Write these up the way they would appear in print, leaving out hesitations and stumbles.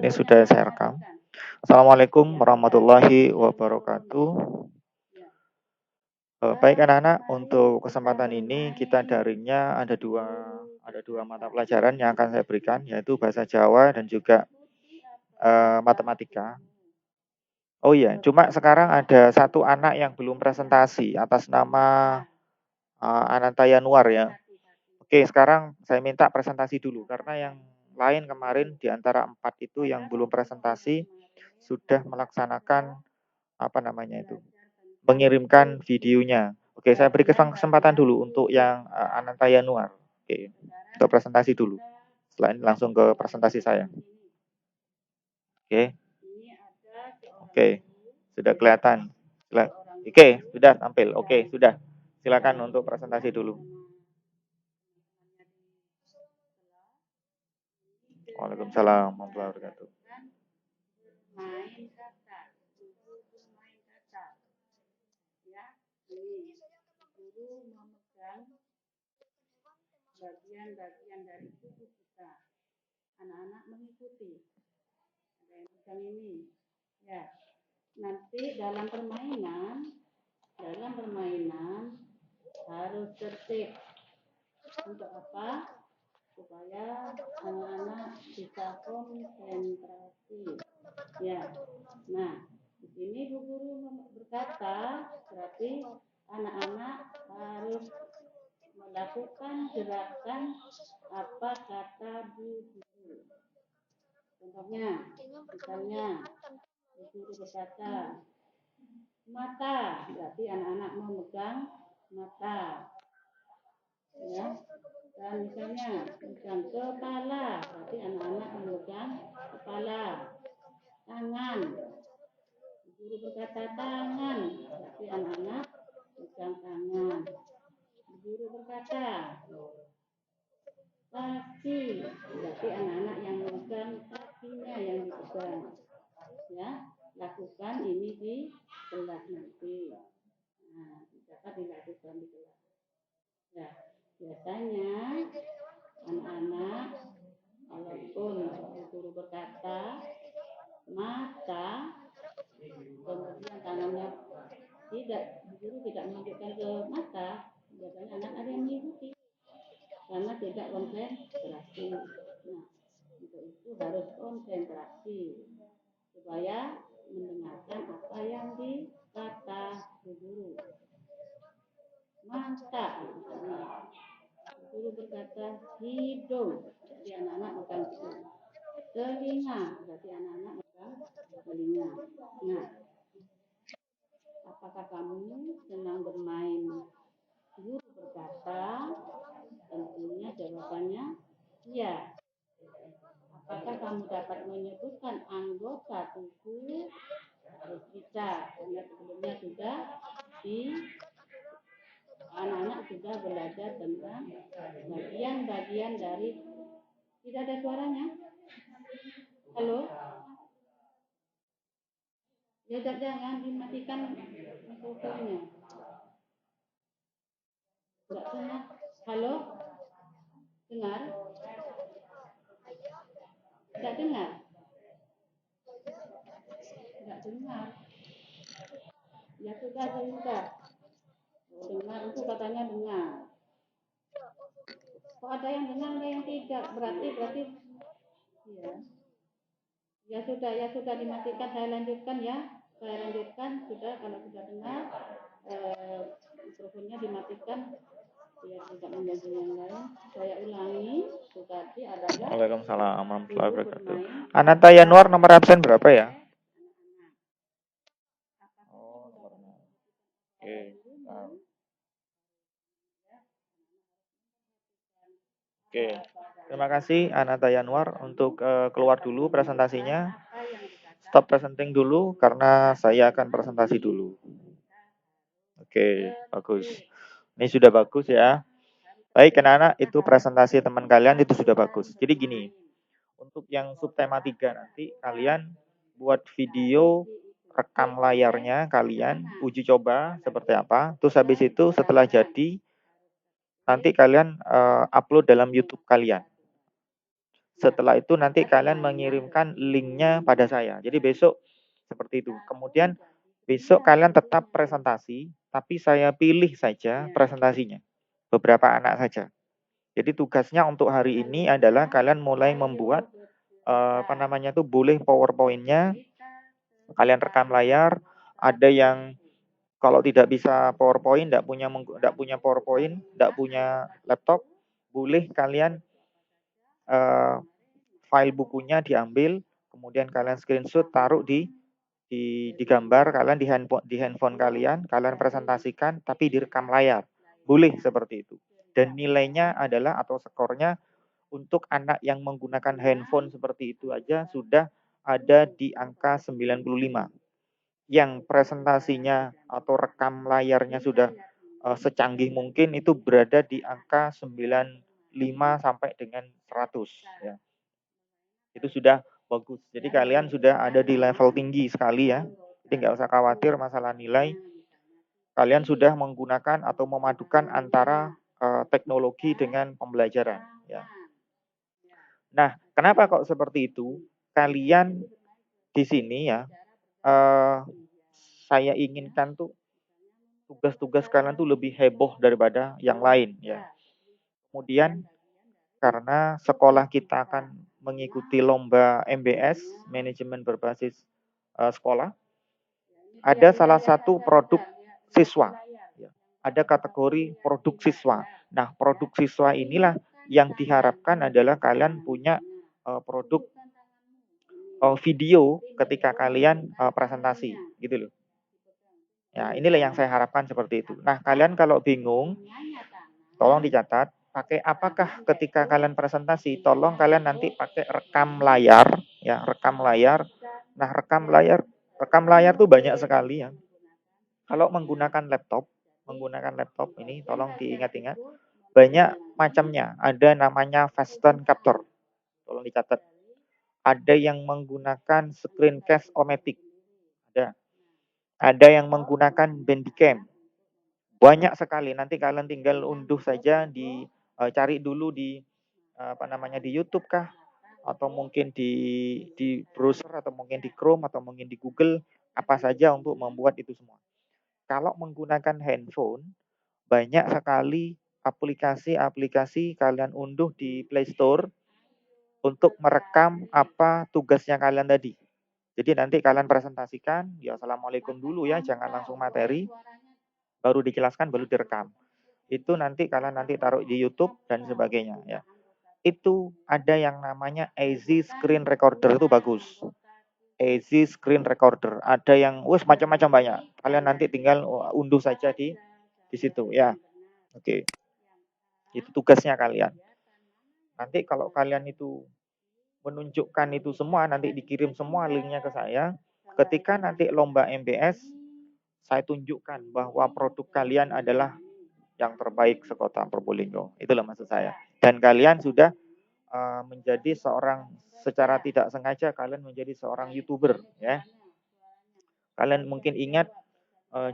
Ini sudah saya rekam. Assalamualaikum warahmatullahi wabarakatuh. Baik anak-anak, untuk kesempatan ini kita daringnya ada dua mata pelajaran yang akan saya berikan, yaitu bahasa Jawa dan juga matematika. Oh iya, cuma sekarang ada satu anak yang belum presentasi atas nama Ananta Yanuar ya. Oke, sekarang saya minta presentasi dulu karena yang lain kemarin di antara 4 itu yang belum presentasi sudah melaksanakan mengirimkan videonya. Oke, saya beri kesempatan dulu untuk yang Ananta Yanuar. Oke, untuk presentasi dulu. Setelah ini langsung ke presentasi saya. Oke. Oke, sudah kelihatan. Oke, sudah tampil. Oke, sudah. Silakan untuk presentasi dulu. Waalaikumsalam warahmatullahi wabarakatuh. Bagian-bagian dari tubuh kita. Anak-anak mengikuti. Ada yang pegang ini. Ya. Nanti dalam permainan harus tertib. Untuk apa? Supaya anak-anak bisa konsentrasi. Ya. Nah, di sini Bu Guru berkata, berarti anak-anak harus melakukan gerakan apa kata Bu Guru. Contohnya, misalnya Bu Guru berkata, mata, berarti anak-anak memegang mata. Ya. Dan misalnya memegang kepala, berarti anak-anak memegang kepala. Tangan, Bu Guru berkata tangan, berarti anak-anak memegang tangan. Bu Guru berkata kaki, berarti anak-anak yang memegang kakinya yang dipegang. Ya, lakukan ini di kelas nanti. Nah, dapat dilakukan di kelas. Ya, biasanya anak-anak walaupun guru berkata mata, kemudian tangannya guru tidak menunjukkan ke mata, biasanya anak ada yang mengikuti karena tidak konsentrasi. Nah, untuk itu harus konsentrasi supaya mendengarkan apa yang dikata guru. Mata, guru berkata hidung, jadi anak-anak megang hidung. Telinga, berarti anak-anak megang telinga. Nah, apakah kamu senang bermain? Guru berkata, tentunya jawabannya iya. Apakah kamu dapat menyebutkan anggota tubuh? Harus bisa, karena sebelumnya sudah anak-anak sudah belajar tentang bagian-bagian dari. Tidak ada suaranya? Halo? Ya, jangan dimatikan mikrofonnya. Enggak dengar. Halo? Dengar? Enggak dengar? Enggak dengar. Ya sudah. Dengar itu katanya dengar. Kok ada yang dengar, ada yang tidak? Berarti ya. Ya sudah dimatikan. Saya lanjutkan ya. Sudah, kalau sudah dengar mikrofonnya dimatikan biar tidak mengganggu yang lain. Saya ulangi, tadi adalah Waalaikumsalam warahmatullahi wabarakatuh. Ananta Yanuar nomor absen berapa ya? Oh, nomor 6. Oke. Oke. Terima kasih Ananta Yanuar untuk keluar dulu presentasinya. Stop presenting dulu karena saya akan presentasi dulu. Oke, bagus. Ini sudah bagus ya. Baik, anak-anak, itu presentasi teman kalian itu sudah bagus. Jadi gini, untuk yang subtema 3 nanti kalian buat video rekam layarnya kalian, uji coba seperti apa. Terus habis itu setelah jadi, nanti kalian upload dalam YouTube kalian. Setelah itu nanti kalian mengirimkan linknya pada saya. Jadi besok seperti itu. Kemudian besok kalian tetap presentasi, tapi saya pilih saja presentasinya. Beberapa anak saja. Jadi tugasnya untuk hari ini adalah kalian mulai membuat apa namanya tuh boleh PowerPoint-nya, kalian rekam layar. Ada yang kalau tidak bisa PowerPoint, tidak punya PowerPoint, tidak punya laptop, boleh kalian file bukunya diambil, kemudian kalian screenshot, taruh di gambar kalian di handphone kalian presentasikan, tapi direkam layar. Boleh seperti itu. Dan nilainya adalah atau skornya untuk anak yang menggunakan handphone seperti itu aja sudah ada di angka 95. Yang presentasinya atau rekam layarnya sudah secanggih mungkin itu berada di angka 95 sampai dengan 100 ya. Itu sudah bagus. Jadi kalian sudah ada di level tinggi sekali ya. Jadi nggak usah khawatir masalah nilai. Kalian sudah menggunakan atau memadukan antara teknologi dengan pembelajaran ya. Nah, kenapa kok seperti itu? Kalian di sini ya, saya inginkan tuh tugas-tugas kalian tuh lebih heboh daripada yang lain ya. Kemudian karena sekolah kita akan mengikuti lomba MBS, manajemen berbasis sekolah, ada salah satu produk siswa. Ya. Ada kategori produk siswa. Nah, produk siswa inilah yang diharapkan adalah kalian punya produk video ketika kalian presentasi, gitu loh. Ya, inilah yang saya harapkan seperti itu. Nah, kalian kalau bingung, tolong dicatat, pakai apakah ketika kalian presentasi, tolong kalian nanti pakai rekam layar, ya, rekam layar. Nah, rekam layar tuh banyak sekali ya. Kalau menggunakan laptop ini, tolong diingat-ingat, banyak macamnya. Ada namanya Western Capture, tolong dicatat. Ada yang menggunakan Screencast-O-Matic, ada. Ada yang menggunakan Bandicam. Banyak sekali. Nanti kalian tinggal unduh saja cari dulu di apa namanya di YouTube kah, atau mungkin di browser, atau mungkin di Chrome, atau mungkin di Google, apa saja untuk membuat itu semua. Kalau menggunakan handphone, banyak sekali aplikasi-aplikasi kalian unduh di Play Store untuk merekam apa tugasnya kalian tadi. Jadi nanti kalian presentasikan, ya assalamualaikum dulu ya, jangan langsung materi, baru dijelaskan, baru direkam. Itu nanti kalian taruh di YouTube dan sebagainya ya. Itu ada yang namanya Easy Screen Recorder, itu bagus. Easy Screen Recorder. Ada yang macam-macam banyak. Kalian nanti tinggal unduh saja di situ ya. Oke. Itu tugasnya kalian. Nanti kalau kalian itu menunjukkan itu semua, nanti dikirim semua linknya ke saya. Ketika nanti lomba MBS, saya tunjukkan bahwa produk kalian adalah yang terbaik sekota Probolinggo. Itulah maksud saya. Dan kalian sudah menjadi seorang, secara tidak sengaja kalian menjadi seorang YouTuber ya. Kalian mungkin ingat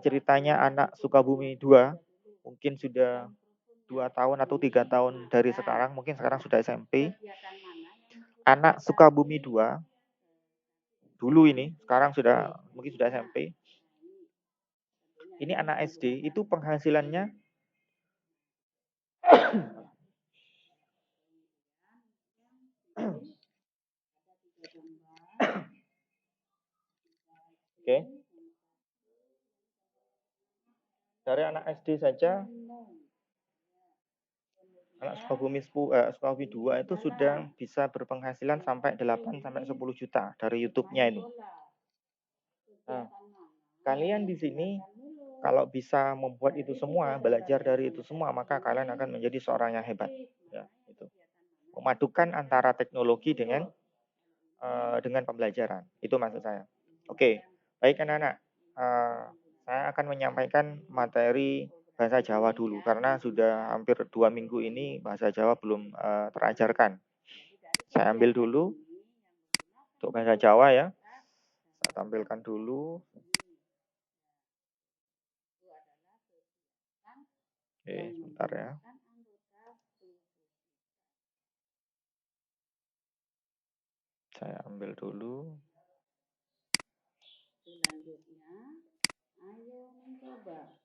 ceritanya anak Sukabumi 2, mungkin sudah 2 tahun atau 3 tahun dari sekarang, mungkin sekarang sudah SMP. Anak Sukabumi 2 dulu ini, sekarang mungkin sudah SMP. Ini anak SD, itu penghasilannya oke. Dari anak SD saja, anak Sukabumi 2 itu sudah bisa berpenghasilan sampai 8 sampai 10 juta dari YouTube-nya itu. Nah, kalian di sini kalau bisa membuat itu semua, belajar dari itu semua, maka kalian akan menjadi seorang yang hebat. Ya, itu. Memadukan antara teknologi dengan pembelajaran. Itu maksud saya. Oke, baik anak-anak. Saya akan menyampaikan materi bahasa Jawa dulu karena sudah hampir 2 minggu ini bahasa Jawa belum terajarkan. Saya ambil dulu untuk bahasa Jawa ya. Saya tampilkan dulu. Oke, sebentar ya. Saya ambil dulu. Selanjutnya, ayo mencoba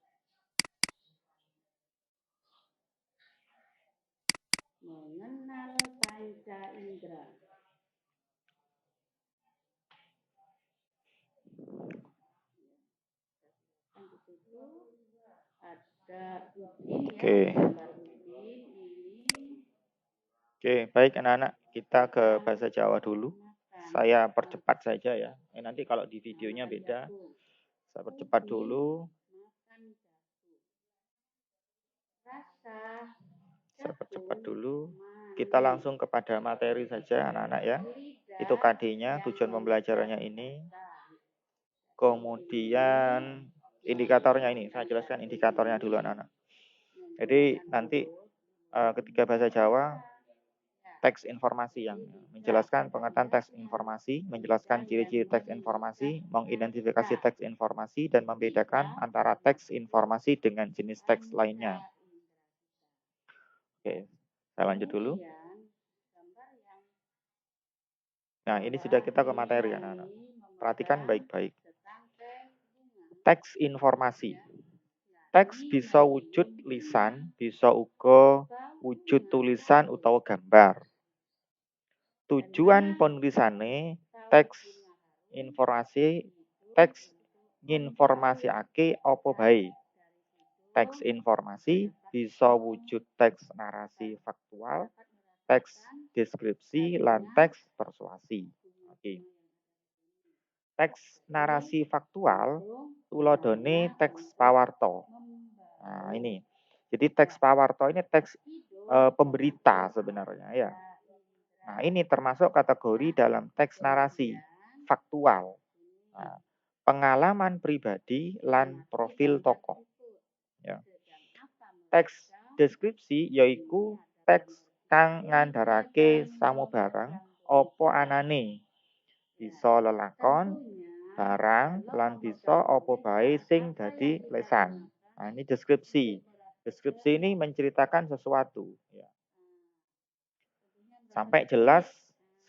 mengenal panca indera. Di situ ada Udin ya, gambar Udin ini. Oke, baik anak-anak, kita ke bahasa Jawa dulu. Saya percepat saja ya. Nanti kalau di videonya beda. Saya percepat dulu. Saya percepat dulu. Kita langsung kepada materi saja anak-anak ya. Itu KD-nya, tujuan pembelajarannya ini. Kemudian indikatornya ini. Saya jelaskan indikatornya dulu anak-anak. Jadi nanti ketika bahasa Jawa, teks informasi yang menjelaskan pengertian teks informasi, menjelaskan ciri-ciri teks informasi, mengidentifikasi teks informasi, dan membedakan antara teks informasi dengan jenis teks lainnya. Oke, saya lanjut dulu. Nah, ini sudah kita ke materi anak-anak. Perhatikan baik-baik. Teks informasi. Teks bisa wujud lisan, bisa uga wujud tulisan utawa gambar. Tujuan penulisane teks nginformasiake apa bae. Teks informasi bisa wujud teks narasi faktual, teks deskripsi, lan teks persuasi. Oke. Teks narasi faktual tuladhane teks pawarta. Nah, ini. Jadi teks pawarta ini teks pemberita sebenarnya ya. Nah, ini termasuk kategori dalam teks narasi faktual. Nah, pengalaman pribadi lan profil tokoh. Ya. Teks deskripsi yaiku teks kang ngandharake samubarang apa anane. Bisa lelakon, barang, lan bisa apa bae sing dadi lesan. Nah, ini deskripsi. Deskripsi ini menceritakan sesuatu. Ya. Sampai jelas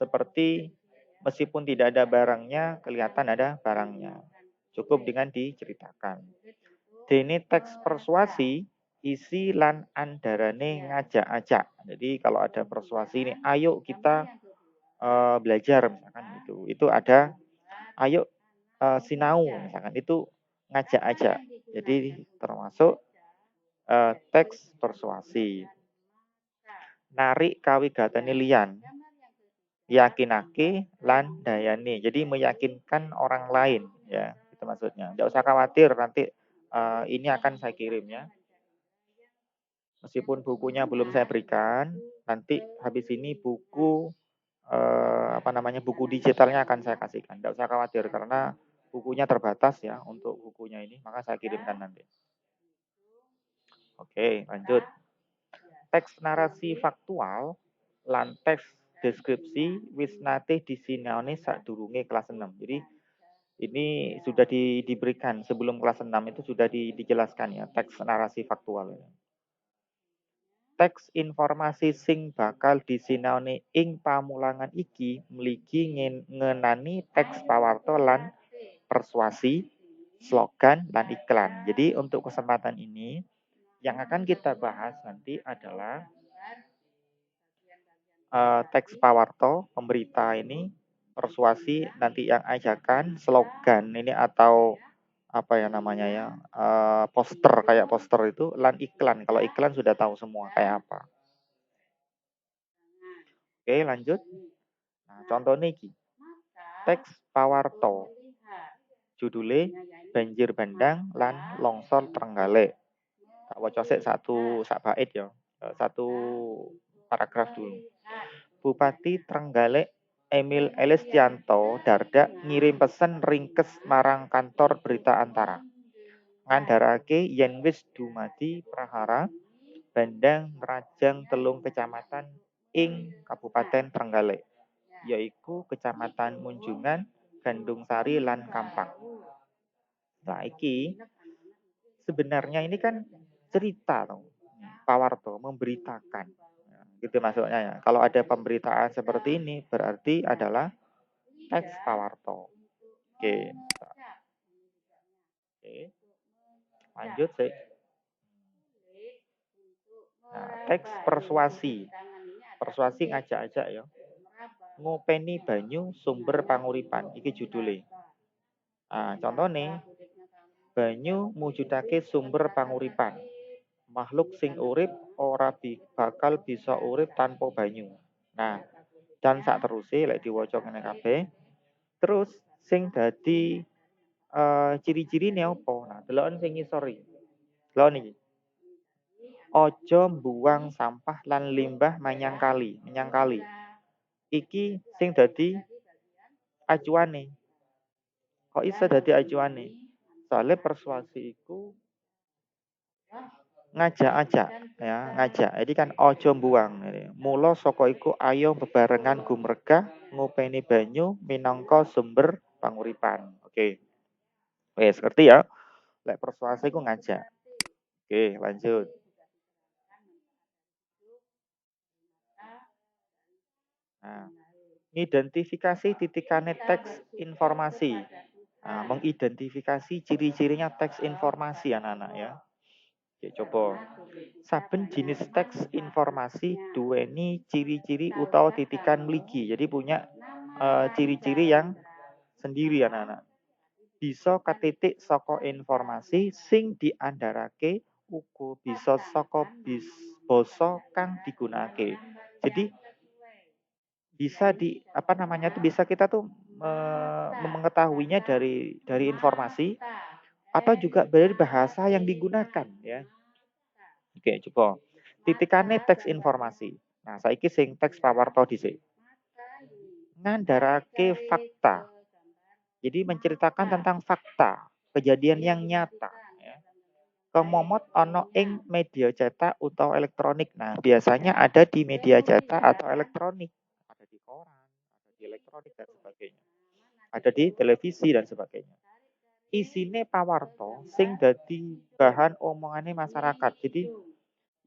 seperti meskipun tidak ada barangnya, kelihatan ada barangnya. Cukup dengan diceritakan. Dene teks persuasi, isi lan andarane ngajak-ajak. Jadi kalau ada persuasi ini, ayo kita belajar misalkan gitu. Itu ada ayo sinau misalkan itu ngajak-ajak. Jadi termasuk teks persuasi. Narik kawigatane liyan. Yakinake lan dayane. Jadi meyakinkan orang lain ya, itu maksudnya. Tidak usah khawatir nanti ini akan saya kirim ya. Meskipun bukunya belum saya berikan, nanti habis ini buku buku digitalnya akan saya kasihkan. Tidak usah khawatir karena bukunya terbatas ya untuk bukunya ini, maka saya kirimkan nanti. Oke, lanjut. Teks narasi faktual lan teks deskripsi wis nate disinaoni sadurunge kelas 6. Jadi ini sudah diberikan sebelum kelas 6 itu sudah dijelaskan ya teks narasi faktual. Teks informasi sing bakal disinaoni ing pamulangan iki mligi ngenani teks pawarta lan persuasi, slogan, dan iklan. Jadi untuk kesempatan ini yang akan kita bahas nanti adalah teks pawarta, pemberita ini, persuasi, nanti yang ajakan, slogan ini atau apa ya namanya ya, poster kayak poster itu, lan iklan. Kalau iklan sudah tahu semua kayak apa. Oke, lanjut. Nah, contohnya iki. Teks pawarta. Judule Banjir Bandang lan Longsor Trenggalek. Tak waca sik sak bait ya. Satu paragraf dulu. Bupati Trenggalek Emil Elistianto Dardak ngirim pesen ringkes marang kantor Berita Antara. Ngandharake yen wis dumadi prahara Bandang ngrajang telung kecamatan ing Kabupaten Trenggalek, yaiku Kecamatan Munjungan, Gandung Sari, lan Kampang. Nah, iki sebenarnya ini kan cerita loh. Pawarto memberitakan. Gitu maksudnya ya. Kalau ada pemberitaan seperti ini berarti adalah teks pawarto. Oke. Oke. Lanjut sih. Nah, teks persuasi. Persuasi ngajak-ajak ya. Ngopeni banyu sumber panguripan. Iki judulnya. Nah, contohnya banyu mujudake sumber panguripan. Makhluk sing urip ora bakal bisa urip tanpa banyu. Nah, dan sak teruse lek diwaca ngene kabeh. Terus sing dadi ciri-cirine apa? Nah, deloken sing ngisor iki. Delok niki. Aja mbuang sampah lan limbah menyang kali. Iki sing dadi acuane. Kok iso dadi acuane? Soale persuasi iku ngajak-ajak ya, ngajak. Jadi kan ojo mbuang. Mula saka iku ayo bebarengan gumregah ngopeni banyu minangka sumber panguripan. Oke. Wes, ngerti ya? Lek persuasi iku ngajak. Oke, lanjut. Nah, identifikasi titikane teks informasi. Nah, mengidentifikasi ciri-cirinya teks informasi anak-anak ya. Oke, coba. Saben jenis teks informasi duweni ciri-ciri utawa titikan mligi. Jadi punya ciri-ciri yang sendiri anak-anak. Bisa katitik saka informasi sing diandharake uga bisa saka basa kang digunakake. Jadi bisa bisa kita tuh mengetahuinya dari informasi atau juga dari bahasa yang digunakan ya. Oke, coba. Titikane teks informasi. Nah, saiki sing teks pawarto dhisik. Ngandharake fakta. Jadi menceritakan tentang fakta, kejadian yang nyata ya. Kemomot ono ing media cetak atau elektronik. Nah, biasanya ada di media cetak atau elektronik. Ada di koran, ada di elektronik dan sebagainya. Ada di televisi dan sebagainya. Isine pawarto sing dadi bahan omongane masyarakat. Jadi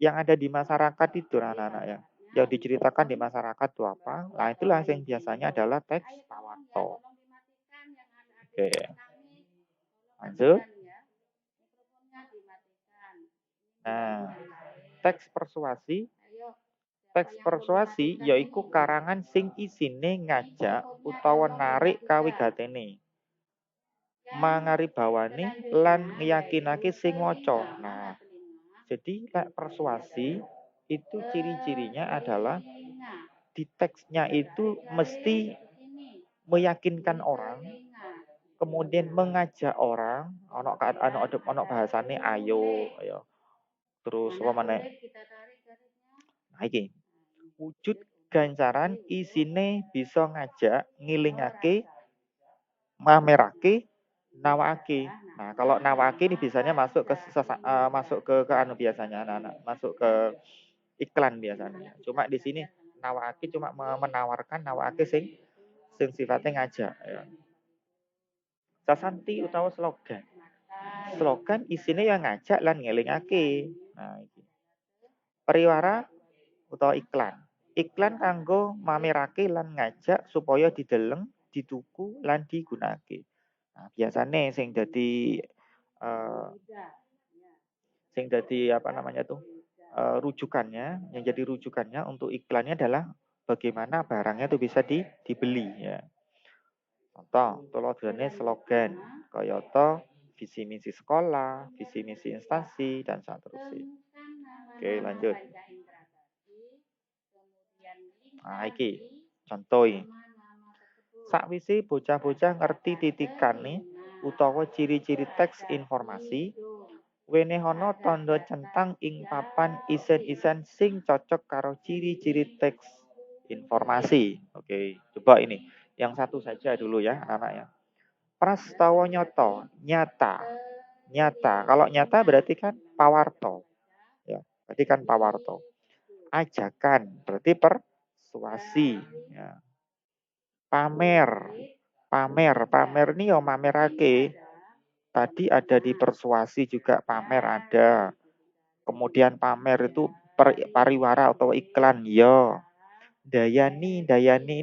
yang ada di masyarakat itu anak-anak ya. Yang diceritakan di masyarakat itu apa? Nah, itulah yang biasanya adalah teks pawarto. Oke. Lanjut. Nah, teks persuasi. Teks persuasi yaiku karangan sing isine ngajak utawa narik kawigatene. Mangaribawane lan ngeyakinake sing maca. Nah, jadi lek persuasi itu ciri-cirinya adalah di teksnya itu mesti meyakinkan orang, kemudian mengajak orang, ono bahasane ayo, terus apa mana? Nah, iki wujud gancaran isine bisa ngajak, ngilingake, mamerake, nawake. Nah, kalau nawake ini biasanya masuk ke anu biasanya anak-anak, masuk ke iklan biasanya. Cuma di sini nawake cuma menawarkan nawake sing sifatnya ngajak ya. Sasanti utawa slogan. Slogan isine yang ngajak lan ngelingake. Nah, iki. Periwara utawa iklan. Iklan kanggo mamerake lan ngajak supaya dideleng, dituku lan digunakake. Nah, biasane sing dadi apa namanya tuh? Rujukannya, yang jadi rujukannya untuk iklannya adalah bagaimana barangnya itu bisa dibeli ya. Contoh, tuladhane slogan kayata visi misi sekolah, visi misi instansi dan seterusnya. Oke, lanjut. Nah, iki contoh iki. Sakwise bocah-bocah ngerti titikane utawa ciri-ciri teks informasi, wenehono tanda centang ing papan isen-isen sing cocok karo ciri-ciri teks informasi. Oke, coba ini. Yang satu saja dulu ya, anak-anak ya. Prastawa nyata, nyata. Nyata. Kalau nyata berarti kan pawarto. Ya, berarti kan pawarto. Ajakan berarti persuasi ya. Pamer. Pamer nih yo mamerake. Tadi ada di persuasi juga pamer ada. Kemudian pamer itu pariwara atau iklan ya. Dayani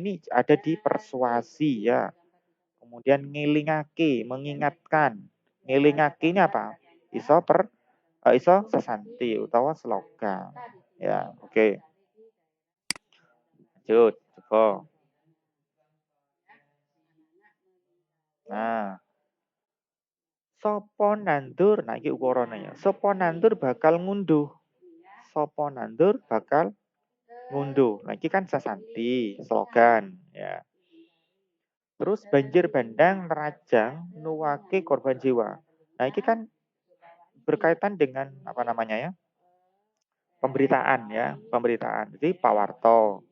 ini ada di persuasi ya. Kemudian ngilingake, mengingatkan. Ngilingake ini apa? Iso sesanti utawa slogan. Ya, oke. Lanjut, coba. Nah, sopo nandur, nah iki ukurane ya. Sopo nandur bakal ngunduh. Sopo nandur bakal ngunduh. Nah, iki kan sesanti, slogan ya. Terus banjir bandang nerajang nuwake korban jiwa. Nah, ini kan berkaitan dengan apa namanya ya? Pemberitaan ya, pemberitaan. Jadi pawarto.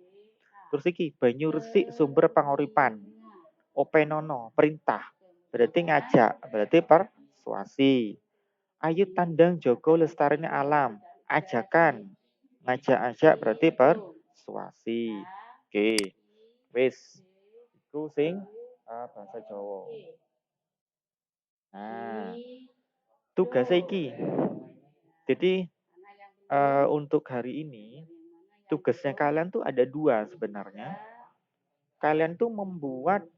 Terus iki banyu resik sumber panguripan. Openono, perintah. Berarti ngajak, berarti persuasi. Ayu tandang Joko lestarine alam. Ajakan. Ngajak-ajak berarti persuasi. Oke. Wis. Iku sing bahasa Jawa. Nah, tugas iki. Jadi untuk hari ini tugasnya kalian tuh ada dua sebenarnya. Kalian tuh membuat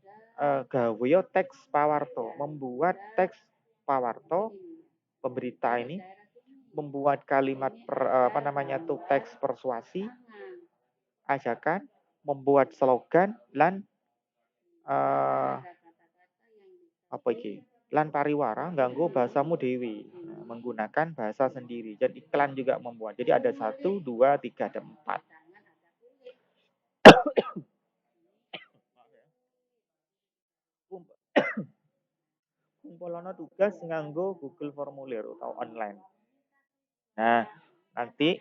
gawe teks pawarto, membuat teks pawarto pemberita ini, membuat kalimat apa namanya tuh teks persuasi, ajakan, membuat slogan lan apa iki? Lan pariwara ganggu bahasamu dewi, menggunakan bahasa sendiri. Dan iklan juga membuat. Jadi ada 1, 2, 3, dan 4. Kumpulono tugas nganggo Google Formulir atau online. Nah, nanti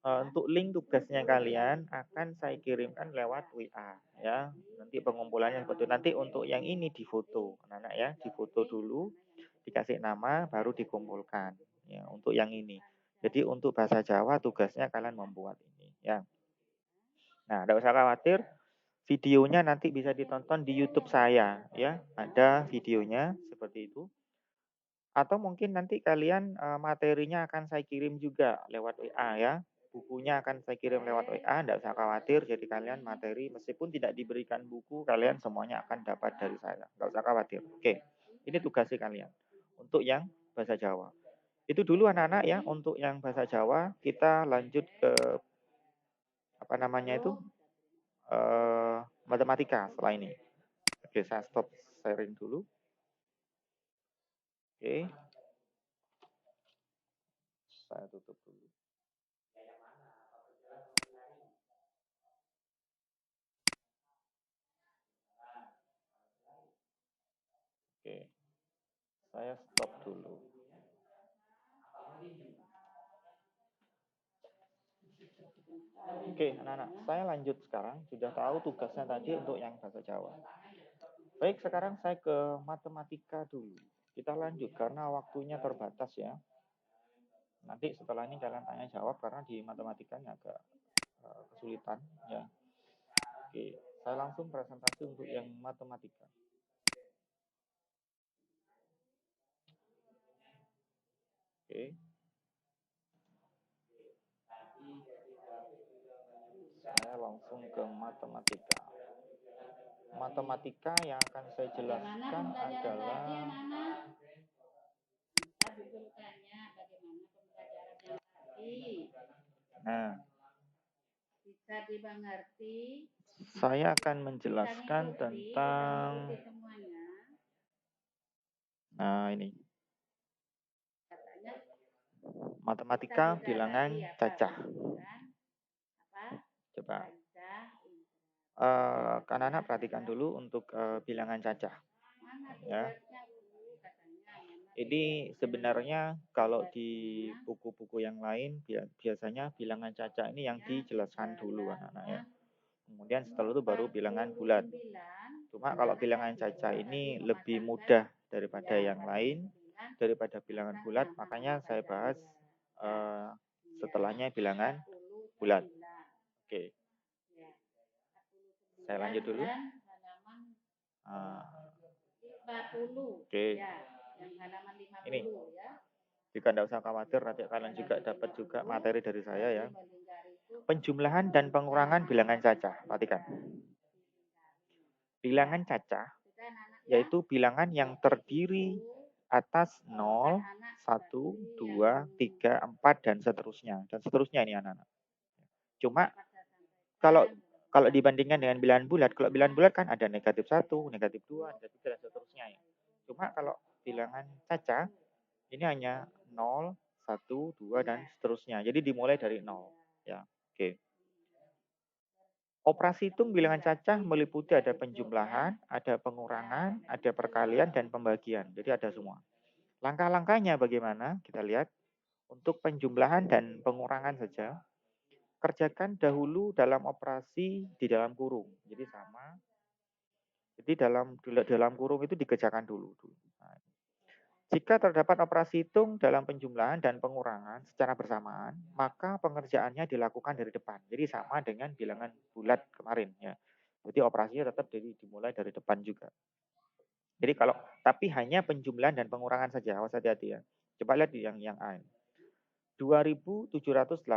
untuk link tugasnya kalian akan saya kirimkan lewat WA ya. Nanti pengumpulannya seperti itu. Nanti untuk yang ini difoto, anak-anak ya, difoto dulu, dikasih nama, baru dikumpulkan ya untuk yang ini. Jadi untuk bahasa Jawa tugasnya kalian membuat ini ya. Nah, tidak usah khawatir, videonya nanti bisa ditonton di YouTube saya ya. Ada videonya seperti itu. Atau mungkin nanti kalian materinya akan saya kirim juga lewat WA ya. Bukunya akan saya kirim lewat WA, tidak usah khawatir. Jadi kalian materi meskipun tidak diberikan buku, kalian semuanya akan dapat dari saya. Tidak usah khawatir. Oke, ini tugasnya kalian untuk yang bahasa Jawa. Itu dulu anak-anak ya, untuk yang bahasa Jawa. Kita lanjut ke apa namanya itu matematika setelah ini. Oke, saya stop sharing dulu. Oke, saya tutup dulu. Oke, saya stop dulu. Oke, anak-anak, saya lanjut sekarang. Sudah tahu tugasnya tadi untuk yang bahasa Jawa. Baik, sekarang saya ke matematika dulu. Kita lanjut karena waktunya terbatas ya. Nanti setelah ini kalian tanya jawab karena di matematikanya agak kesulitan ya. Oke, saya langsung presentasi untuk yang matematika. Oke. Saya langsung ke matematika. Matematika yang akan saya jelaskan adalah nah, bisa dimengerti. Saya akan menjelaskan tentang nah ini matematika bilangan cacah. Coba anak-anak perhatikan dulu untuk bilangan cacah ya. Ini sebenarnya kalau di buku-buku yang lain biasanya bilangan cacah ini yang dijelaskan dulu anak-anak ya. Kemudian setelah itu baru bilangan bulat. Cuma kalau bilangan cacah ini lebih mudah daripada yang lain, daripada bilangan bulat, makanya saya bahas setelahnya bilangan bulat. Oke. Saya lanjut dulu. Oke. Ini. Jika tidak usah khawatir, nanti kalian juga dapat juga materi dari saya ya. Penjumlahan dan pengurangan bilangan cacah. Perhatikan. Bilangan cacah yaitu bilangan yang terdiri atas 0, 1, 2, 3, 4, dan seterusnya. Dan seterusnya ini anak-anak. Cuma kalau kalau dibandingkan dengan bilangan bulat, kalau bilangan bulat kan ada negatif 1, negatif 2, negatif 3, dan seterusnya ya. Cuma kalau bilangan cacah, ini hanya 0, 1, 2, dan seterusnya. Jadi dimulai dari 0. Ya, oke. Operasi hitung bilangan cacah meliputi ada penjumlahan, ada pengurangan, ada perkalian, dan pembagian. Jadi ada semua. Langkah-langkahnya bagaimana? Kita lihat. Untuk penjumlahan dan pengurangan saja, kerjakan dahulu dalam operasi di dalam kurung. Jadi sama. Jadi dalam kurung itu dikerjakan dulu. Nah, jika terdapat operasi hitung dalam penjumlahan dan pengurangan secara bersamaan, maka pengerjaannya dilakukan dari depan. Jadi sama dengan bilangan bulat kemarin ya. Jadi operasinya tetap dimulai dari depan juga. Jadi kalau tapi hanya penjumlahan dan pengurangan saja, awas hati-hati ya. Coba lihat yang A. 2.784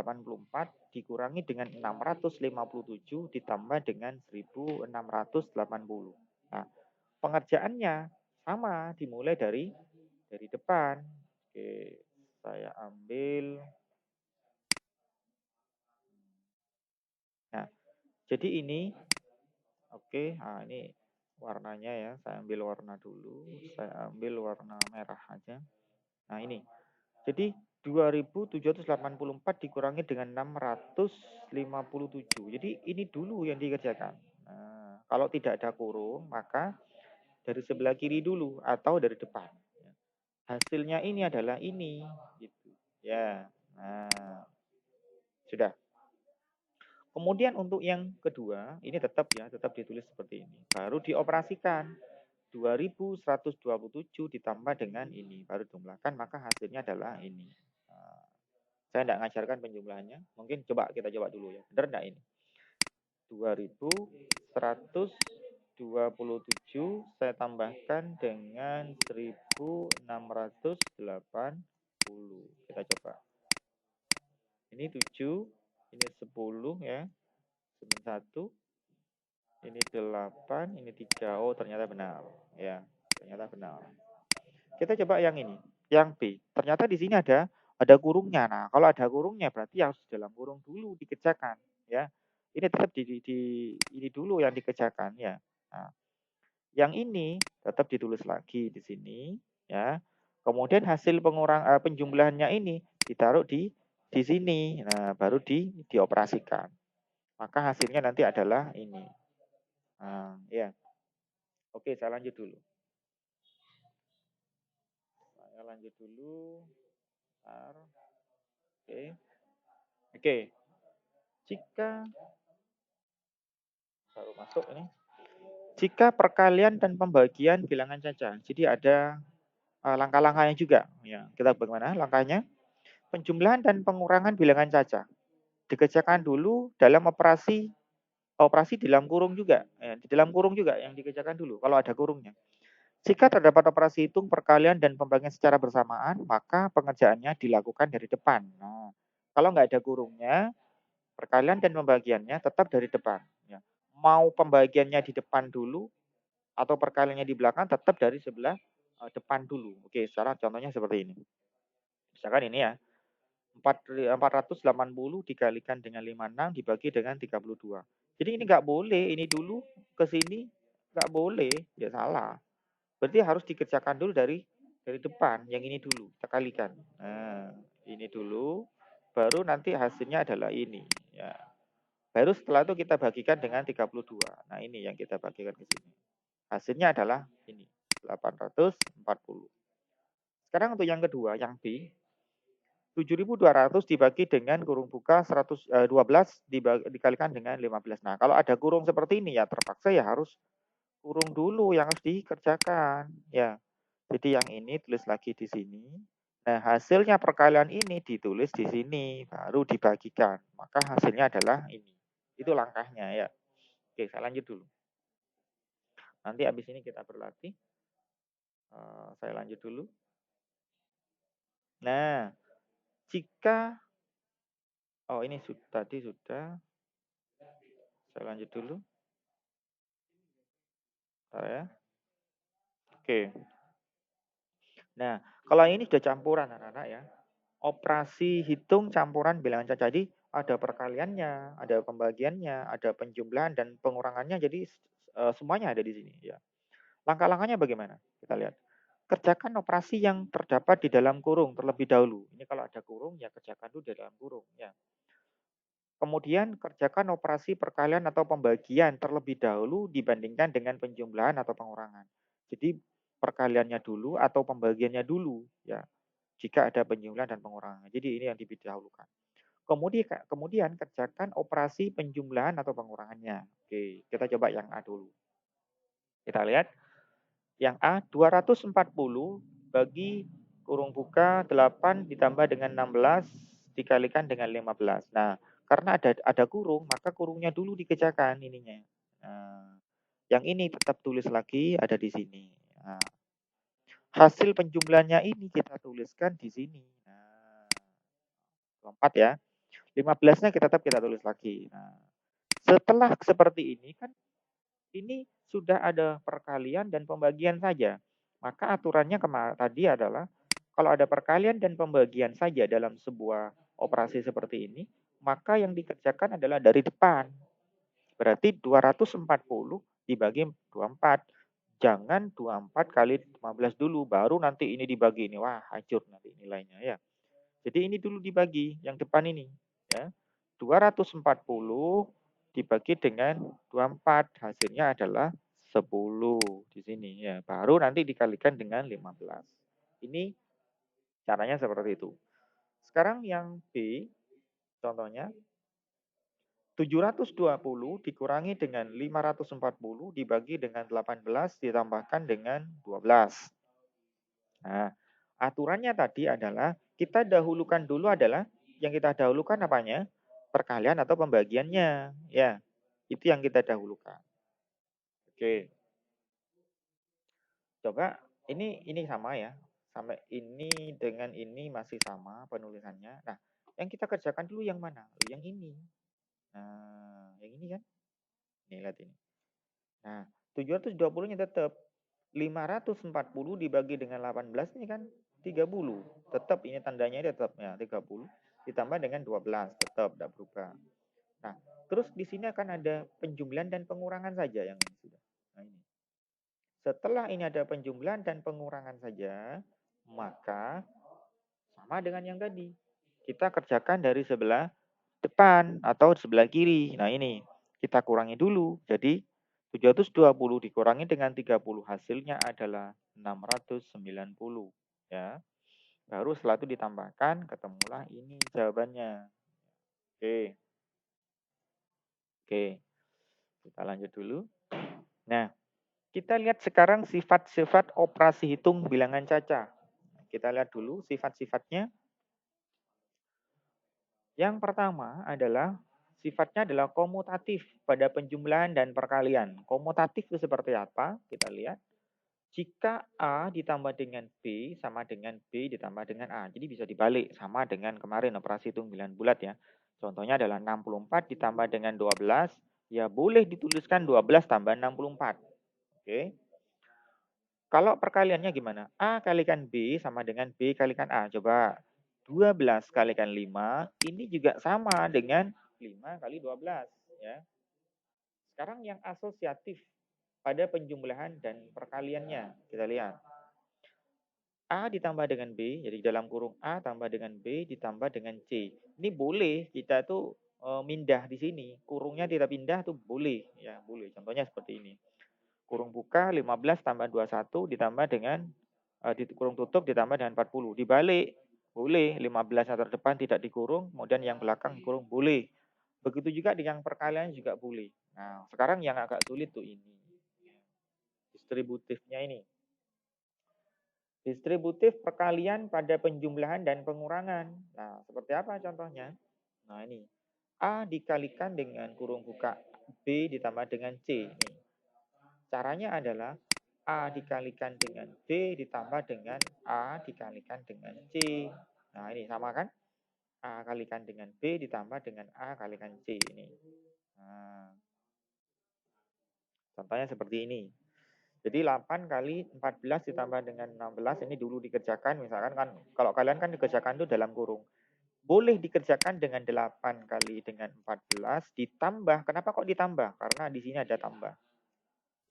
dikurangi dengan 657 ditambah dengan 1.680. Nah, pengerjaannya sama, dimulai dari depan. Oke, saya ambil. Nah, jadi ini, oke, nah ini warnanya ya, saya ambil warna dulu, saya ambil warna merah aja. Nah ini, jadi 2.784 dikurangi dengan 657. Jadi ini dulu yang dikerjakan. Nah, kalau tidak ada kurung, maka dari sebelah kiri dulu atau dari depan. Hasilnya ini adalah ini, gitu. Ya, nah sudah. Kemudian untuk yang kedua, ini tetap ya, tetap ditulis seperti ini. Baru dioperasikan. 2.127 ditambah dengan ini. Baru jumlahkan, maka hasilnya adalah ini. Nah, saya tidak mengajarkan penjumlahannya. Mungkin kita coba dulu ya. Benar enggak ini? 2.127 saya tambahkan dengan 1.680. Kita coba. Ini 7, ini 10 ya. 91, ini 8, ini 3. Oh, ternyata benar. Ya, ternyata benar. Kita coba yang ini, yang B. Ternyata di sini ada kurungnya. Nah, kalau ada kurungnya berarti harus dalam kurung dulu dikerjakan, ya. Ini tetap ini dulu yang dikerjakan, ya. Nah, yang ini tetap ditulis lagi di sini, ya. Kemudian hasil penjumlahannya ini ditaruh di sini. Nah, baru dioperasikan. Maka hasilnya nanti adalah ini. Nah, ya. Oke, saya lanjut dulu. Saya lanjut dulu. Bentar. Oke. Oke. Jika baru masuk ini. Jika perkalian dan pembagian bilangan cacah. Jadi ada langkah-langkahnya juga. Ya, kita bagaimana langkahnya? Penjumlahan dan pengurangan bilangan cacah. Dikerjakan dulu dalam operasi di dalam kurung juga. Ya, di dalam kurung juga yang dikerjakan dulu kalau ada kurungnya. Jika terdapat operasi hitung perkalian dan pembagian secara bersamaan, maka pengerjaannya dilakukan dari depan. Nah, kalau nggak ada kurungnya, perkalian dan pembagiannya tetap dari depan. Ya. Mau pembagiannya di depan dulu atau perkaliannya di belakang, tetap dari sebelah depan dulu. Oke, sekarang contohnya seperti ini. Misalkan ini ya, 480 dikalikan dengan 56 dibagi dengan 32. Jadi ini nggak boleh, ini dulu ke sini nggak boleh, ya salah. Berarti harus dikerjakan dulu dari depan, yang ini dulu, kita kalikan. Nah, ini dulu, baru nanti hasilnya adalah ini. Ya. Baru setelah itu kita bagikan dengan 32. Nah, ini yang kita bagikan ke sini. Hasilnya adalah ini, 840. Sekarang untuk yang kedua, yang B, 7.200 dibagi dengan kurung buka 112 dikalikan dengan 15. Nah, kalau ada kurung seperti ini ya terpaksa ya harus kurung dulu yang harus dikerjakan. Ya, jadi yang ini tulis lagi di sini. Nah, hasilnya perkalian ini ditulis di sini, baru dibagikan. Maka hasilnya adalah ini. Itu langkahnya ya. Oke, saya lanjut dulu. Nanti habis ini kita berlatih. Saya lanjut dulu. Nah, jika Oh, ini tadi sudah. Saya lanjut dulu. Bentar ya. Oke. Nah, kalau ini sudah campuran anak-anak ya. Operasi hitung campuran bilangan caca. Jadi ada perkaliannya, ada pembagiannya, ada penjumlahan dan pengurangannya. Jadi semuanya ada di sini ya. Langkah-langkahnya bagaimana? Kita lihat. Kerjakan operasi yang terdapat di dalam kurung terlebih dahulu. Ini kalau ada kurung ya kerjakan dulu di dalam kurung ya. Kemudian kerjakan operasi perkalian atau pembagian terlebih dahulu dibandingkan dengan penjumlahan atau pengurangan. Jadi perkaliannya dulu atau pembagiannya dulu ya. Jika ada penjumlahan dan pengurangan. Jadi ini yang didahulukan. Kemudian kerjakan operasi penjumlahan atau pengurangannya. Oke, kita coba yang A dulu. Kita lihat yang A 240 bagi kurung buka 8 ditambah dengan 16 dikalikan dengan 15. Nah, karena ada kurung, maka kurungnya dulu dikerjakan ininya. Nah, yang ini tetap tulis lagi ada di sini. Nah, hasil penjumlahannya ini kita tuliskan di sini. Nah, 4 ya. 15-nya tetap kita tulis lagi. Nah, setelah seperti ini kan ini sudah ada perkalian dan pembagian saja. Maka aturannya tadi adalah kalau ada perkalian dan pembagian saja dalam sebuah operasi seperti ini, maka yang dikerjakan adalah dari depan. Berarti 240 dibagi 24. Jangan 24 kali 15 dulu, baru nanti ini dibagi ini. Wah, hancur nanti nilainya ya. Jadi ini dulu dibagi, yang depan ini. Ya. 240 dibagi dengan 24, hasilnya adalah 10 di sini ya. Baru nanti dikalikan dengan 15. Ini caranya seperti itu. Sekarang yang B, contohnya 720 dikurangi dengan 540 dibagi dengan 18 ditambahkan dengan 12. Nah, aturannya tadi adalah kita dahulukan dulu adalah yang kita dahulukan apanya? Perkalian atau pembagiannya. Ya, itu yang kita dahulukan. Oke. Coba ini sama ya. Sampai ini dengan ini masih sama penulisannya. Nah, yang kita kerjakan dulu yang mana? Yang ini. Nah, yang ini kan? Nih, lihat ini. Nah, 720-nya tetap 540 dibagi dengan 18 ini kan 30. Tetap ini tandanya tetap ya 30 ditambah dengan 12 tetap tidak berubah. Nah, terus di sini akan ada penjumlahan dan pengurangan saja yang ini sudah. Nah, ini. Setelah ini ada penjumlahan dan pengurangan saja, maka sama dengan yang tadi. Kita kerjakan dari sebelah depan atau sebelah kiri. Nah, ini kita kurangi dulu. Jadi 720 dikurangi dengan 30 hasilnya adalah 690 ya. Baru setelah itu ditambahkan ketemulah ini jawabannya. Oke. Oke. Kita lanjut dulu. Nah, kita lihat sekarang sifat-sifat operasi hitung bilangan caca. Kita lihat dulu sifat-sifatnya. Yang pertama adalah sifatnya adalah komutatif pada penjumlahan dan perkalian. Komutatif itu seperti apa? Kita lihat. Jika A ditambah dengan B sama dengan B ditambah dengan A. Jadi bisa dibalik sama dengan kemarin operasi hitung bilangan bulat ya. Contohnya adalah 64 ditambah dengan 12. Ya boleh dituliskan 12 tambah 64. Oke. Kalau perkaliannya gimana? A kalikan B sama dengan B kalikan A. Coba 12 kalikan 5 ini juga sama dengan 5 kali 12 ya. Sekarang yang asosiatif pada penjumlahan dan perkaliannya kita lihat. A ditambah dengan B, jadi dalam kurung A tambah dengan B ditambah dengan C. Ini boleh kita tuh mindah di sini. Kurungnya tidak pindah tuh boleh ya, boleh. Contohnya seperti ini. Kurung buka 15 tambah 21 ditambah dengan di kurung tutup ditambah dengan 40. Dibalik boleh, 15 yang terdepan tidak dikurung, kemudian yang belakang kurung boleh. Begitu juga dengan perkalian juga boleh. Nah, sekarang yang agak sulit tuh ini. Distributifnya ini. Distributif perkalian pada penjumlahan dan pengurangan. Nah, seperti apa contohnya? Nah, ini. A dikalikan dengan kurung buka B ditambah dengan C. Nih. Caranya adalah A dikalikan dengan B ditambah dengan A dikalikan dengan C. Nah, ini sama kan? A kalikan dengan B ditambah dengan A kalikan C ini. Nah, contohnya seperti ini. Jadi 8 kali 14 ditambah dengan 16 ini dulu dikerjakan. Misalkan kan kalau kalian kan dikerjakan itu dalam kurung. Boleh dikerjakan dengan 8 kali dengan 14 ditambah. Kenapa kok ditambah? Karena di sini ada tambah.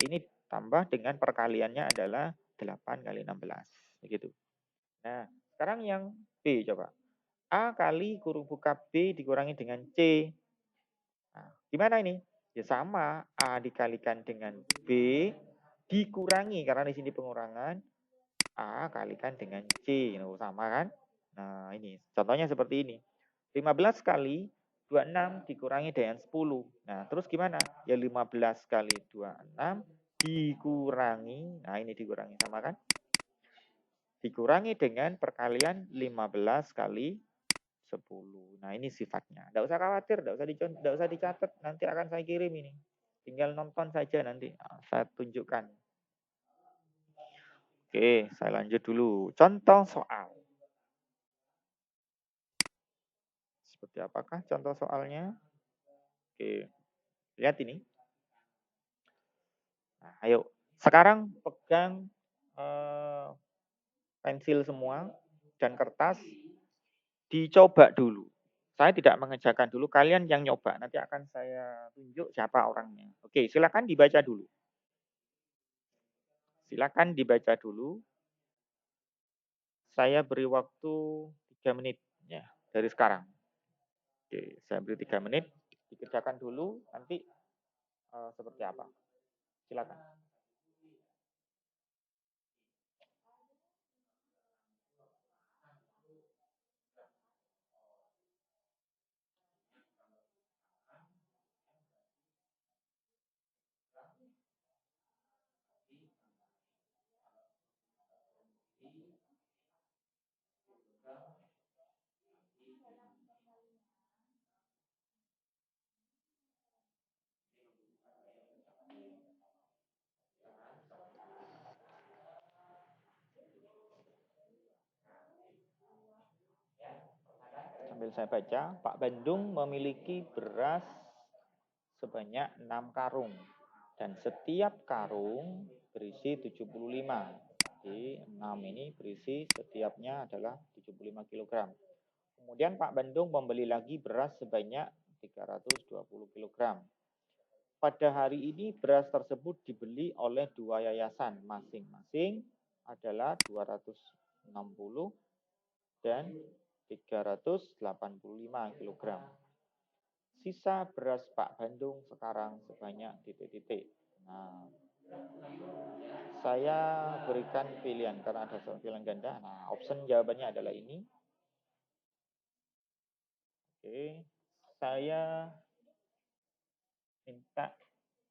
Ini tambah dengan perkaliannya adalah 8 kali 16. Begitu. Nah, sekarang yang B coba. A kali kurung buka B dikurangi dengan C. Nah, gimana ini? Ya sama, A dikalikan dengan B dikurangi, karena di sini pengurangan, A kalikan dengan C. Nah, sama kan? Nah, ini contohnya seperti ini. 15 kali 26 dikurangi dengan 10. Nah, terus gimana? Ya 15 kali 26 dikurangi, nah ini dikurangi, sama kan? Dikurangi dengan perkalian 15 kali 10. Nah, ini sifatnya. Tidak usah khawatir, tidak usah dicatat. Nanti akan saya kirim ini. Tinggal nonton saja nanti. Nah, saya tunjukkan. Oke, saya lanjut dulu. Contoh soal. Seperti apakah contoh soalnya? Oke, lihat ini. Nah, ayo. Sekarang pegang pensil semua dan kertas. Dicoba dulu. Saya tidak mengerjakan dulu, kalian yang nyoba. Nanti akan saya tunjuk siapa orangnya. Oke, silakan dibaca dulu. Silakan dibaca dulu. Saya beri waktu 3 menit ya dari sekarang. Oke, saya beri 3 menit. Dikerjakan dulu, nanti seperti apa. Silakan. Sambil saya baca, Pak Bandung memiliki beras sebanyak 6 karung. Dan setiap karung berisi 75. Jadi 6 ini berisi setiapnya adalah 75 kg. Kemudian Pak Bandung membeli lagi beras sebanyak 320 kg. Pada hari ini beras tersebut dibeli oleh 2 yayasan, masing-masing adalah 260 dan 385 kg. Sisa beras Pak Bandung sekarang sebanyak titik-titik. Nah, saya berikan pilihan karena ada pilihan ganda. Nah, option jawabannya adalah ini. Oke, saya minta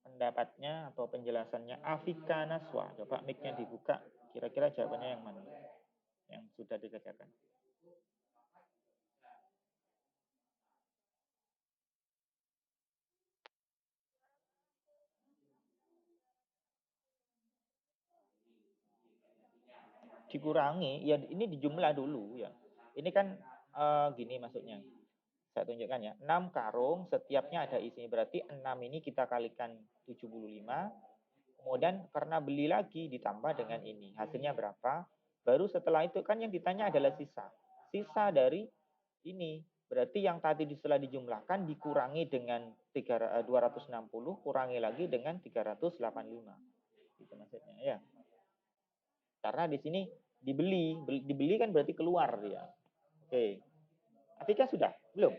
pendapatnya atau penjelasannya Afika Naswa. Coba mic-nya dibuka. Kira-kira jawabannya yang mana? Yang sudah dikerjakan. Dikurangi, ya ini dijumlah dulu ya. Ini kan gini maksudnya. Saya tunjukkan ya. 6 karung, setiapnya ada isinya. Berarti 6 ini kita kalikan 75. Kemudian karena beli lagi ditambah dengan ini. Hasilnya berapa? Baru setelah itu kan yang ditanya adalah sisa. Sisa dari ini. Berarti yang tadi setelah dijumlahkan dikurangi dengan 260, kurangi lagi dengan 385. Itu maksudnya ya. Karena di sini dibeli kan berarti keluar dia. Oke. Atika sudah? Belum?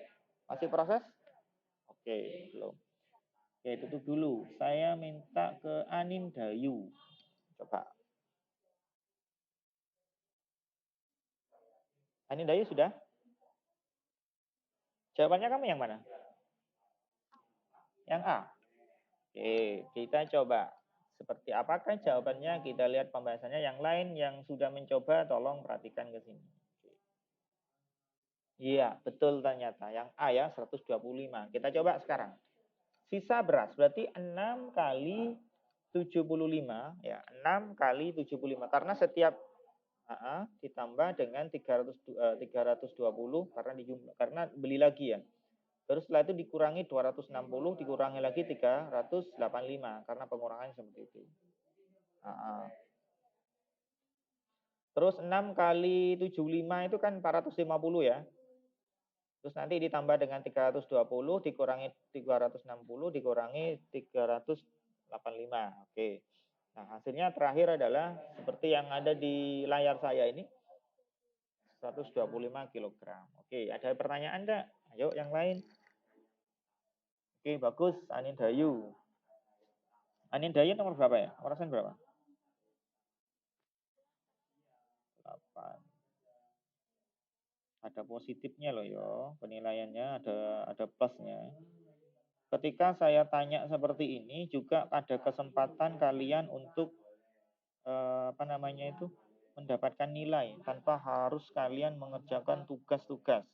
Masih proses? Oke, belum. Oke, tutup dulu. Saya minta ke Anin Dayu. Coba. Anin Dayu sudah? Jawabannya kamu yang mana? Yang A. Oke, kita coba. Seperti apakah jawabannya? Kita lihat pembahasannya. Yang lain yang sudah mencoba, tolong perhatikan ke sini. Iya, betul ternyata. Yang A ya, 125. Kita coba sekarang. Sisa beras, berarti 6 kali 75. Ya, 6 kali 75. Karena setiap ditambah dengan 320 karena beli lagi ya. Terus setelah itu dikurangi 260, dikurangi lagi 385 karena pengurangannya seperti itu. Terus 6 kali 75 itu kan 450 ya. Terus nanti ditambah dengan 320 dikurangi 360 dikurangi 385. Oke. Nah, hasilnya terakhir adalah seperti yang ada di layar saya ini. 125 kg. Oke, ada pertanyaan enggak? Ayo yang lain. Oke, bagus. Anindayu. Anindayu nomor berapa ya? Nomor berapa? 8. Ada positifnya loh ya, penilaiannya ada plusnya. Ketika saya tanya seperti ini juga ada kesempatan kalian untuk mendapatkan nilai tanpa harus kalian mengerjakan tugas-tugas.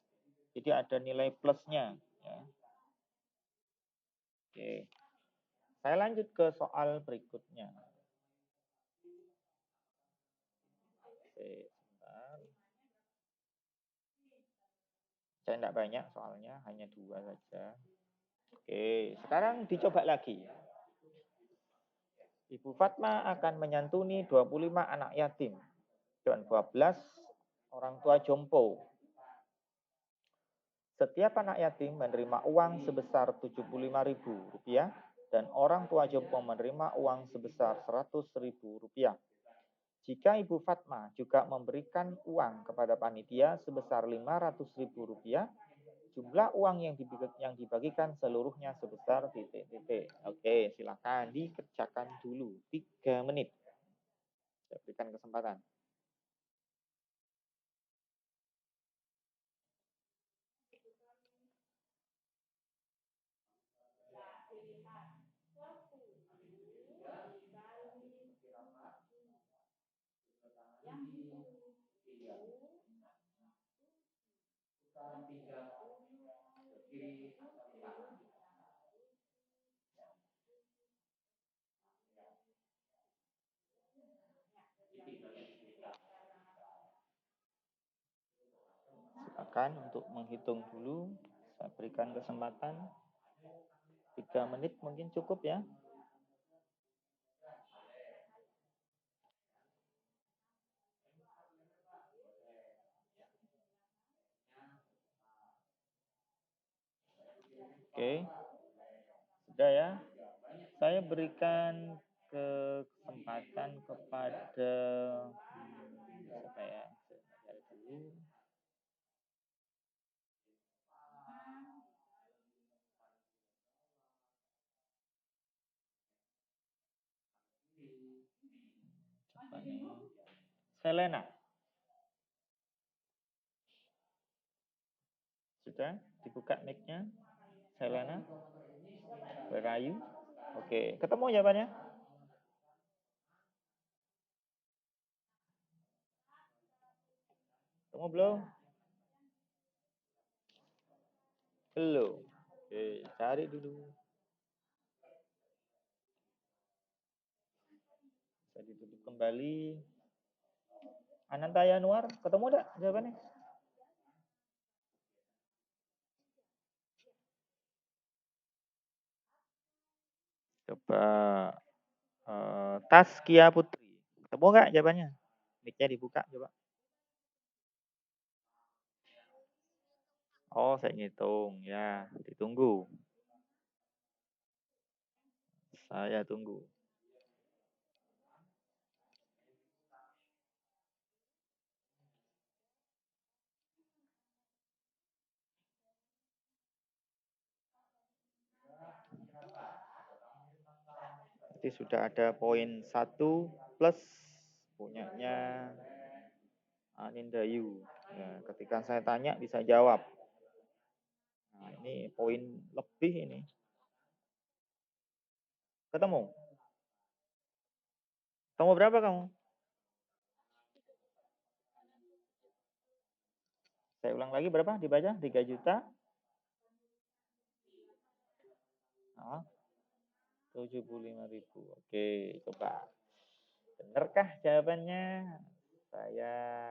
Jadi ada nilai plusnya. Ya. Oke, saya lanjut ke soal berikutnya. Oke, sebentar. Saya tidak banyak soalnya, hanya 2 saja. Oke, sekarang dicoba lagi. Ibu Fatma akan menyantuni 25 anak yatim dan 12 orang tua jompo. Setiap anak yatim menerima uang sebesar Rp75.000 dan orang tua jompo menerima uang sebesar Rp100.000. Jika Ibu Fatma juga memberikan uang kepada panitia sebesar Rp500.000, jumlah uang yang dibagikan seluruhnya sebesar titik-titik. Oke, silakan dikerjakan dulu 3 menit. Saya berikan kesempatan. Silakan untuk menghitung dulu. Saya berikan kesempatan 3 menit mungkin cukup ya. Oke. Sudah ya. Saya berikan kesempatan kepada siapa ya? Saya cari dulu. Siapa nih? Selena. Sudah dibuka mic-nya? Selena? Where are you? Oke, ketemu jawabannya? Ketemu belum? Belum. Oke, cari dulu. Bisa ditutup kembali. Ananta Yanuar, ketemu enggak jawabannya? Coba Taskia Putri. Ketemu nggak jawabannya? Mic-nya dibuka coba. Oh, saya ngitung ya. Ditunggu. Saya tunggu. Jadi sudah ada poin 1 plus punyanya Anindayu. Ya, ketika saya tanya bisa jawab. Nah, ini poin lebih ini. Ketemu? Ketemu berapa kamu? Saya ulang lagi berapa? Dibaca 3 juta. 75.000. Oke, coba. Benarkah jawabannya? Saya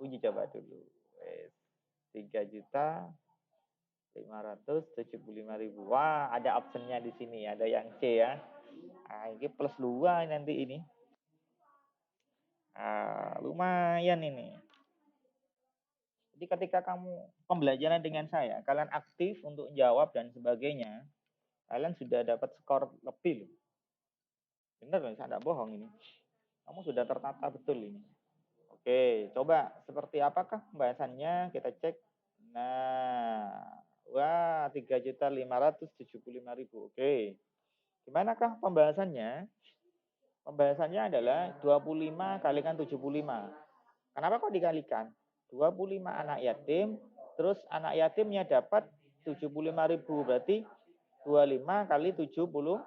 uji coba dulu. 3.575.000. Wah, ada optionnya di sini, ada yang C ya. Nah, ini plus 2 nanti ini. Lumayan ini. Jadi ketika kamu pembelajaran dengan saya, kalian aktif untuk jawab dan sebagainya, kalian sudah dapat skor lebih loh. Bener loh, saya tidak bohong ini. Kamu sudah tertata betul ini. Oke, coba seperti apakah pembahasannya? Kita cek. Nah, wah 3.575.000. Oke. Gimanakah pembahasannya? Pembahasannya adalah 25 kalikan 75. Kenapa kok dikalikan? 25 anak yatim, terus anak yatimnya dapat 75.000, berarti 25 kali 70.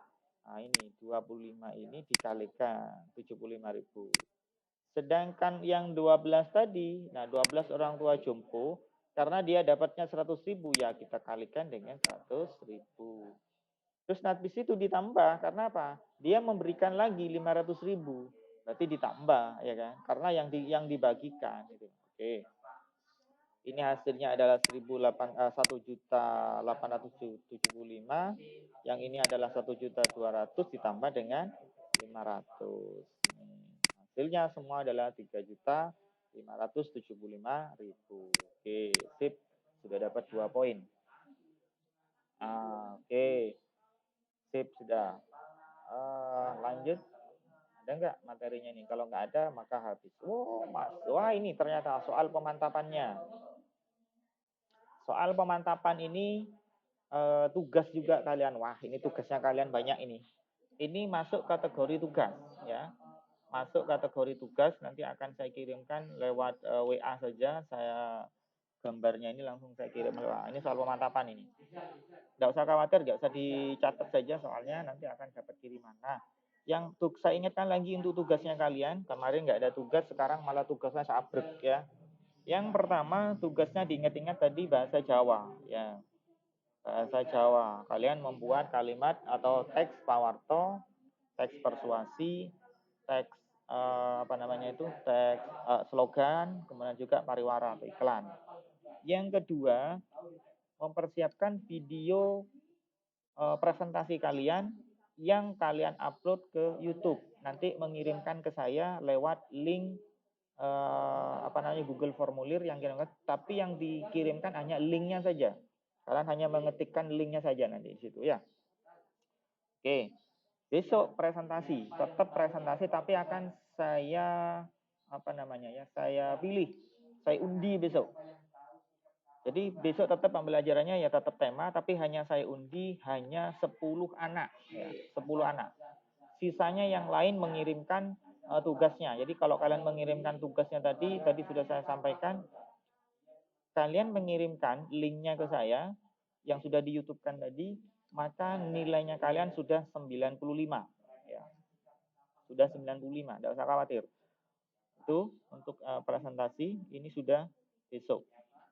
Nah ini 25 ini dikalikan 75.000. Sedangkan yang 12 tadi, nah 12 orang tua jompo, karena dia dapatnya 100.000, ya kita kalikan dengan 100.000. Terus habis itu ditambah, karena apa? Dia memberikan lagi 500.000, berarti ditambah, ya kan? Karena yang dibagikan. Gitu. Oke. Ini hasilnya adalah 1.875, yang ini adalah 1.200.000 ditambah dengan 500. Hasilnya semua adalah 3.575.000. Oke, sip. Sudah dapat 2 poin. Oke. Sip, sudah. Lanjut. Ada nggak materinya nih? Kalau nggak ada, maka habis. Mas. Wah, ini ternyata soal pemantapannya. Soal pemantapan ini tugas juga kalian. Wah, ini tugasnya kalian banyak ini. Ini masuk kategori tugas, ya. Masuk kategori tugas, nanti akan saya kirimkan lewat WA saja. Saya gambarnya ini langsung saya kirim lewat. Ini soal pemantapan ini. Nggak usah khawatir, nggak usah dicatat saja soalnya nanti akan dapat kiriman. Nah, yang saya ingatkan lagi untuk tugasnya kalian, kemarin nggak ada tugas, sekarang malah tugasnya sabrek ya. Yang pertama tugasnya diingat-ingat tadi bahasa Jawa ya. Bahasa Jawa. Kalian membuat kalimat atau teks pawarto, teks persuasi, teks apa namanya itu, teks slogan, kemudian juga pariwara atau iklan. Yang kedua, mempersiapkan video presentasi kalian yang kalian upload ke YouTube. Nanti mengirimkan ke saya lewat link apa namanya Google formulir yang kirimkan, tapi yang dikirimkan hanya linknya saja. Kalian hanya mengetikkan linknya saja nanti di situ ya. Oke, besok presentasi, tetap presentasi, tapi akan saya apa namanya ya, saya pilih, saya undi besok. Jadi besok tetap pembelajarannya ya tetap tema, tapi hanya saya undi hanya 10 anak, ya, 10 anak. Sisanya yang lain mengirimkan tugasnya. Jadi kalau kalian mengirimkan tugasnya tadi sudah saya sampaikan, kalian mengirimkan linknya ke saya yang sudah di YouTube-kan tadi, maka nilainya kalian sudah 95. Ya. Sudah 95, tidak usah khawatir. Itu untuk presentasi, ini sudah besok.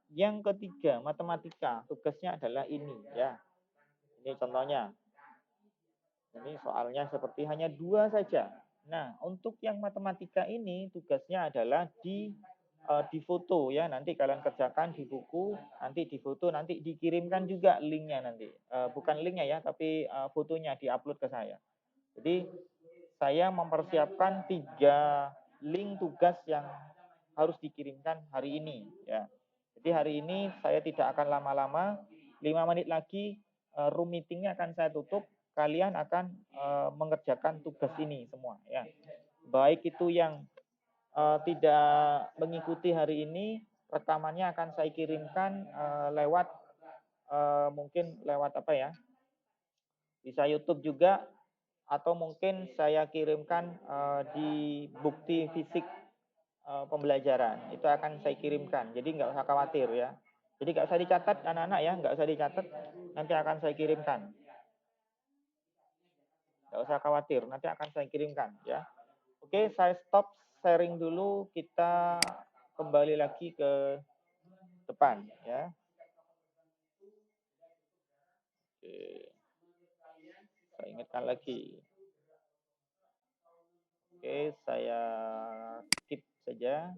Yang ketiga, matematika. Tugasnya adalah ini ya. Ini contohnya. Ini soalnya seperti hanya 2 saja. Nah, untuk yang matematika ini tugasnya adalah di foto ya. Nanti kalian kerjakan di buku, nanti di foto, nanti dikirimkan juga linknya nanti. Bukan linknya ya, tapi fotonya diupload ke saya. Jadi saya mempersiapkan 3 link tugas yang harus dikirimkan hari ini ya. Jadi hari ini saya tidak akan lama-lama, 5 menit lagi room meetingnya akan saya tutup, kalian akan mengerjakan tugas ini semua ya. Baik itu yang tidak mengikuti hari ini, rekamannya akan saya kirimkan lewat mungkin lewat apa ya? Bisa YouTube juga, atau mungkin saya kirimkan di bukti fisik pembelajaran, itu akan saya kirimkan. Jadi nggak usah khawatir ya. Jadi nggak usah dicatat anak-anak ya, nggak usah dicatat, nanti akan saya kirimkan. Nggak usah khawatir, nanti akan saya kirimkan ya. Oke, saya stop sharing dulu, kita kembali lagi ke depan ya. Oke, saya ingatkan lagi. Oke, saya skip saja.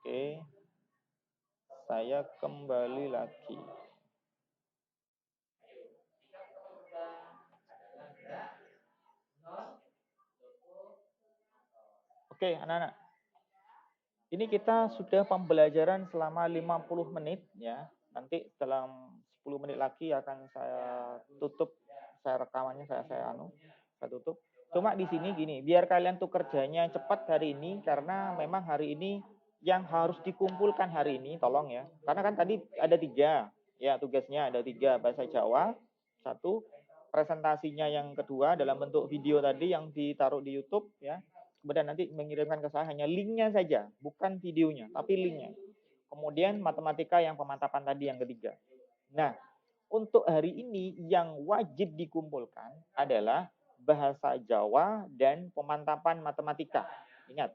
Oke, saya kembali lagi. Oke, anak-anak. Ini kita sudah pembelajaran selama 50 menit ya. Nanti dalam 10 menit lagi akan saya tutup, saya rekamannya saya tutup. Cuma di sini gini, biar kalian tuh kerjanya cepat hari ini karena memang hari ini yang harus dikumpulkan hari ini, tolong ya. Karena kan tadi ada 3, ya tugasnya ada 3, bahasa Jawa, 1, presentasinya yang kedua dalam bentuk video tadi yang ditaruh di YouTube ya. Kemudian nanti mengirimkan ke saya hanya linknya saja, bukan videonya, tapi linknya. Kemudian matematika yang pemantapan tadi yang ketiga. Nah, untuk hari ini yang wajib dikumpulkan adalah bahasa Jawa dan pemantapan matematika. Ingat,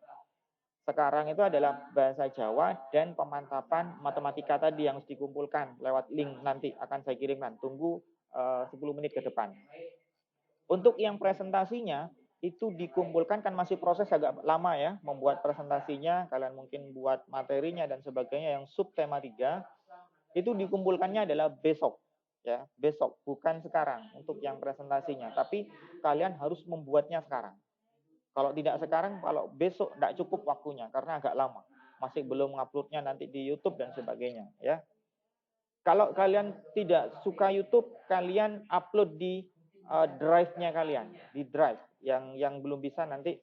sekarang itu adalah bahasa Jawa dan pemantapan matematika tadi yang harus dikumpulkan lewat link nanti akan saya kirimkan. Tunggu 10 menit ke depan. Untuk yang presentasinya itu dikumpulkan kan masih proses agak lama ya membuat presentasinya, kalian mungkin buat materinya dan sebagainya yang sub tema 3 itu dikumpulkannya adalah besok ya, besok bukan sekarang untuk yang presentasinya, tapi kalian harus membuatnya sekarang. Kalau tidak sekarang, kalau besok tidak cukup waktunya karena agak lama. Masih belum nguploadnya nanti di YouTube dan sebagainya ya. Kalau kalian tidak suka YouTube, kalian upload di drive-nya kalian, di drive. Yang belum bisa nanti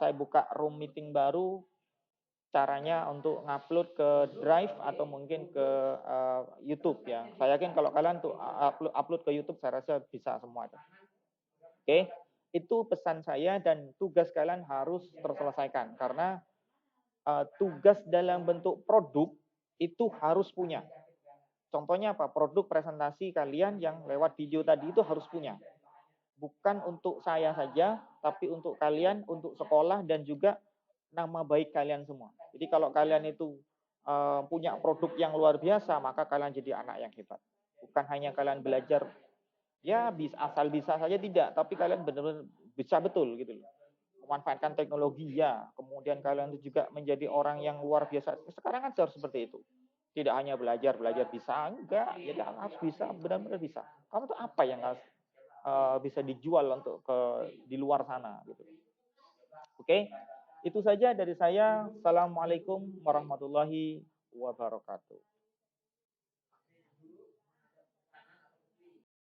saya buka room meeting baru, caranya untuk ngupload ke drive atau mungkin ke YouTube ya. Saya yakin kalau kalian tuh upload ke YouTube, saya rasa bisa semua. Oke, itu pesan saya dan tugas kalian harus terselesaikan karena tugas dalam bentuk produk itu harus punya. Contohnya apa? Produk presentasi kalian yang lewat video tadi itu harus punya. Bukan untuk saya saja, tapi untuk kalian, untuk sekolah, dan juga nama baik kalian semua. Jadi kalau kalian itu punya produk yang luar biasa, maka kalian jadi anak yang hebat. Bukan hanya kalian belajar, ya bisa asal bisa saja tidak, tapi kalian benar-benar bisa betul gitu loh. Memanfaatkan teknologi ya, kemudian kalian itu juga menjadi orang yang luar biasa. Sekarang kan harus seperti itu. Tidak hanya belajar bisa, enggak, ya harus bisa, benar-benar bisa. Kamu tuh apa yang harus bisa dijual untuk ke di luar sana gitu. Oke, itu saja dari saya. Assalamualaikum warahmatullahi wabarakatuh.